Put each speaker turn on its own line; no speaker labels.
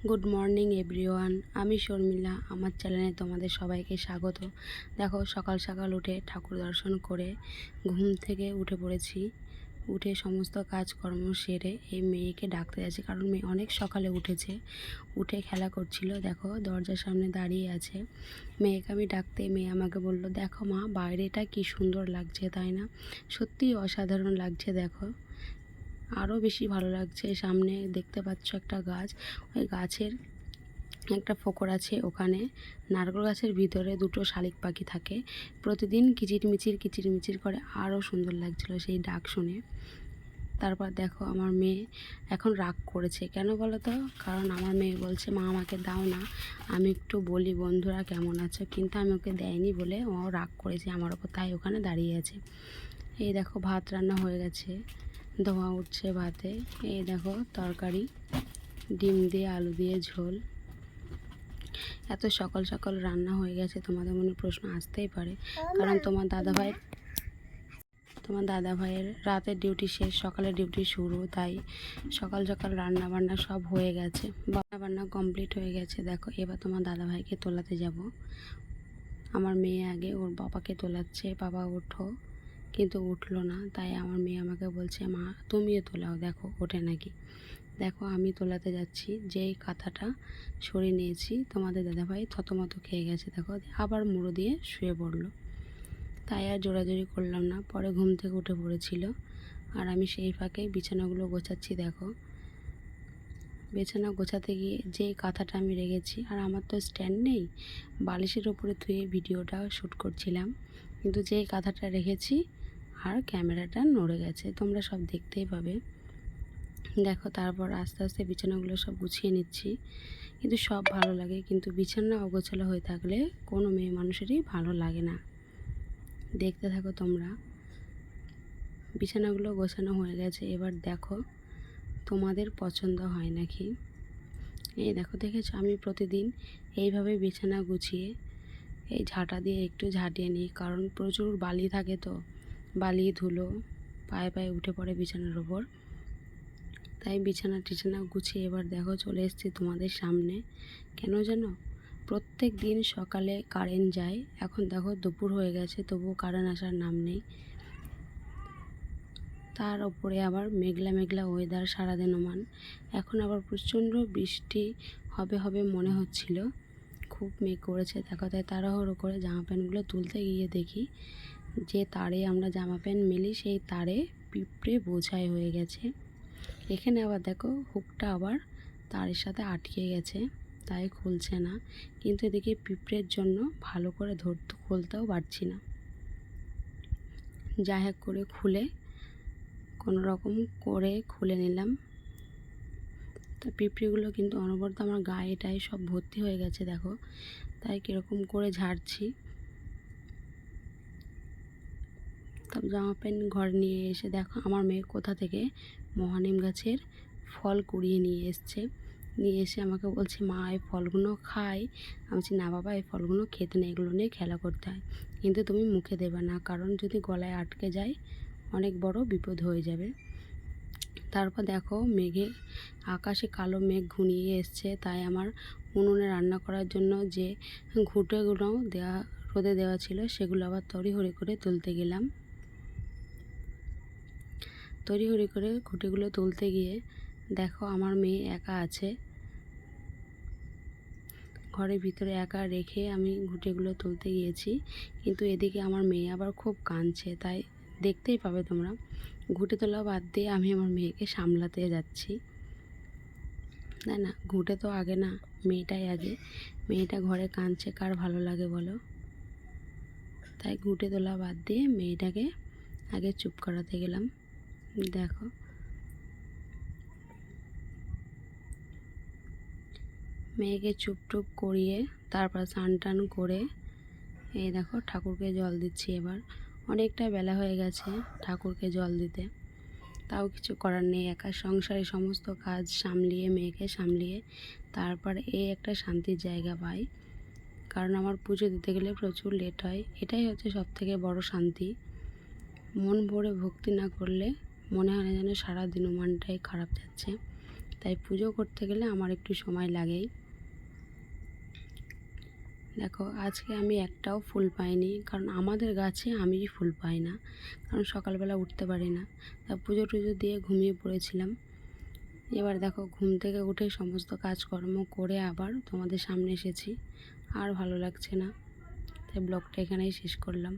Good morning everyone, আমি শর্মিলা। আমার চ্যানেলে তোমাদের সবাইকে স্বাগত। দেখো, সকাল সকাল উঠে ঠাকুর দর্শন করে ঘুম থেকে উঠে পড়েছি। উঠে সমস্ত কাজকর্ম সেরে এই মেয়েকে ডাকতে যাচ্ছি, কারণ মেয়ে অনেক সকালে উঠেছে। উঠে খেলা করছিল, দেখো দরজার সামনে দাঁড়িয়ে আছে। মেয়েকে আমি ডাকতে মেয়ে আমাকে বলল, দেখো মা, বাইরেটা কি সুন্দর লাগছে, তাই না? সত্যিই অসাধারণ লাগছে। দেখো, আরও বেশি ভালো লাগছে। সামনে দেখতে পাচ্ছ একটা গাছ, ওই গাছের একটা ফোকর আছে, ওখানে নারকেল গাছের ভিতরে দুটো শালিক পাখি থাকে। প্রতিদিন কিচিরমিচির করে, আরও সুন্দর লাগছিল সেই ডাক শুনে। তারপর দেখো, আমার মেয়ে এখন রাগ করেছে। কেন বলো তো? কারণ আমার মেয়ে বলছে, মা আমাকে দাও না, আমি একটু বলি বন্ধুরা কেমন আছে। কিন্তু আমি ওকে দেয়নি বলে ও রাগ করেছে আমার ওপর, তাই ওখানে দাঁড়িয়ে আছে। এই দেখো, ভাত রান্না হয়ে গেছে, ধোঁয়া উঠছে ভাতে। এই দেখো তরকারি, ডিম দিয়ে আলু দিয়ে ঝোল। এত সকাল সকাল রান্না হয়ে গেছে, তোমাদের মনে প্রশ্ন আসতেই পারে, কারণ তোমার দাদা ভাইয়ের রাতের ডিউটি শেষ, সকালের ডিউটি শুরু, তাই সকাল সকাল রান্না বান্না সব হয়ে গেছে, রান্না বান্না কমপ্লিট হয়ে গেছে। দেখো, এবার তোমার দাদা ভাইকে তোলাতে যাব। আমার মেয়ে আগে ওর বাবাকে তোলাচ্ছে, বাবা ওঠো, কিন্তু উঠলো না। তাই আমার মেয়ে আমাকে বলছে, মা তুমিও তোলাও, দেখো ওঠে নাকি। দেখো, আমি তোলাতে যাচ্ছি, যেই কাঁথাটা সরিয়ে নিয়েছি, তোমাদের দাদাভাই থতমত খেয়ে গেছে। দেখো, আবার মুড়ো দিয়ে শুয়ে পড়লো। তাই আর জোরাজোরি করলাম না, পরে ঘুম থেকে উঠে পড়েছিল। আর আমি সেই ফাঁকে বিছানাগুলো গোছাচ্ছি। দেখো, বিছানা গোছাতে গিয়ে যেই কাঁথাটা আমি রেখেছি, আর আমার তো স্ট্যান্ড নেই, বালিশের ওপরে ধুয়ে ভিডিওটা শ্যুট করছিলাম, কিন্তু যেই কাঁথাটা রেখেছি আর ক্যামেরাটা নড়ে গেছে, তোমরা সব দেখতেই পাবে। দেখো, তারপর আস্তে আস্তে বিছানাগুলো সব গুছিয়ে নিচ্ছি। কিন্তু সব ভালো লাগে, কিন্তু বিছানা অগোছালো হয়ে থাকলে কোনো মেয়ে মানুষেরই ভালো লাগে না। দেখতে থাকো তোমরা। বিছানাগুলো গোছানো হয়ে গেছে, এবার দেখো তোমাদের পছন্দ হয় নাকি। এই দেখো, দেখেছো আমি প্রতিদিন এইভাবে বিছানা গুছিয়ে এই ঝাঁটা দিয়ে একটু ঝাঁটিয়ে নিই, কারণ প্রচুর বালি থাকে, তো বালি ধুলো পায়ে পায়ে উঠে পড়ে বিছানার ওপর। তাই বিছানা টিছানা গুছিয়ে এবার দেখো চলে এসেছি তোমাদের সামনে। কেন জানো? প্রত্যেক দিন সকালে কারেন্ট যায়, এখন দেখো দুপুর হয়ে গেছে, তবুও কারেন্ট আসার নাম নেই। তার ওপরে আবার মেঘলা মেঘলা ওয়েদার সারাদিনমান। এখন আবার প্রচণ্ড বৃষ্টি হবে হবে মনে হচ্ছিল, খুব মেঘ করেছে। দেখো, তাই তাড়াহুড়ো করে জামা প্যান্টগুলো তুলতে গিয়ে দেখি যে তারে আমরা জামা প্যান্ট মেলি, সেই তারে পিঁপড়ে বোঝাই হয়ে গেছে। এখানে আবার দেখো, হুকটা আবার তারের সাথে আটকে গেছে, তাই খুলছে না। কিন্তু এদিকে পিঁপড়ের জন্য ভালো করে খুলতেও পারছি না। যাই হোক করে কোনো রকম করে খুলে নিলাম। তা পিঁপড়েগুলো কিন্তু অনবরত আমার গায়েটায় সব ভর্তি হয়ে গেছে। দেখো, তাই কীরকম করে ঝাড়ছি। তারপর জামা প্যান্ট ঘরে নিয়ে এসে দেখো, আমার মেয়ে কোথা থেকে মহানিম গাছের ফল কুড়িয়ে নিয়ে এসছে। নিয়ে এসে আমাকে বলছে, মা এই ফলগুলো খাই। আমি বলছি, না বাবা, এই ফলগুলো খেতে নেই, এগুলো নিয়ে খেলা করতে হয়, কিন্তু তুমি মুখে দেবে না, কারণ যদি গলায় আটকে যায় অনেক বড় বিপদ হয়ে যাবে। তারপর দেখো, আকাশে কালো মেঘ ঘনিয়ে এসছে, তাই আমার উনুনে রান্না করার জন্য যে ঘুঁটেগুলো রোদে দেওয়া ছিল, সেগুলো আবার তড়িঘড়ি করে তুলতে গেলাম। তড়িঘড়ি করে ঘুঁটেগুলো তুলতে গিয়ে দেখো, আমার মেয়ে একা আছে ঘরের ভিতরে, একা রেখে আমি ঘুঁটেগুলো তুলতে গিয়েছি। কিন্তু এদিকে আমার মেয়ে আবার খুব কাঁদছে, তাই দেখতেই পাবে তোমরা। ঘুঁটে তোলা বাদ দিয়ে আমি আমার মেয়েকে সামলাতে যাচ্ছি। তাই না? ঘুঁটে তো আগে না, মেয়েটাই আগে। মেয়েটা ঘরে কাঁদছে, কার ভালো লাগে বলো? তাই ঘুঁটে তোলা বাদ দিয়ে মেয়েটাকে আগে চুপ করাতে গেলাম। দেখো, মেয়েকে চুপ করিয়ে তারপর স্নান টান করে এই দেখো ঠাকুরকে জল দিচ্ছি। এবার অনেকটা বেলা হয়ে গেছে ঠাকুরকে জল দিতে, তাও কিছু করার নেই। একা সংসারে সমস্ত কাজ সামলিয়ে, মেয়েকে সামলিয়ে তারপর এই একটা শান্তির জায়গা পাই, কারণ আমার পুজো দিতে গেলে প্রচুর লেট হয়। এটাই হচ্ছে সবথেকে বড় শান্তি। মন ভরে ভক্তি না করলে মনে হয় না যেন সারা দিনমানটাই খারাপ যাচ্ছে। তাই পুজো করতে গেলে আমার একটু সময় লাগেই। দেখো আজকে আমি একটাও ফুল পাইনি, কারণ আমাদের গাছে আমি ফুল পাই না, কারণ সকালবেলা উঠতে পারি না। তা পুজো টুজো দিয়ে ঘুমিয়ে পড়েছিলাম। এবার দেখো ঘুম থেকে উঠে সমস্ত কাজকর্ম করে আবার তোমাদের সামনে এসেছি। আর ভালো লাগছে না, তাই ব্লগটা এখানেই শেষ করলাম।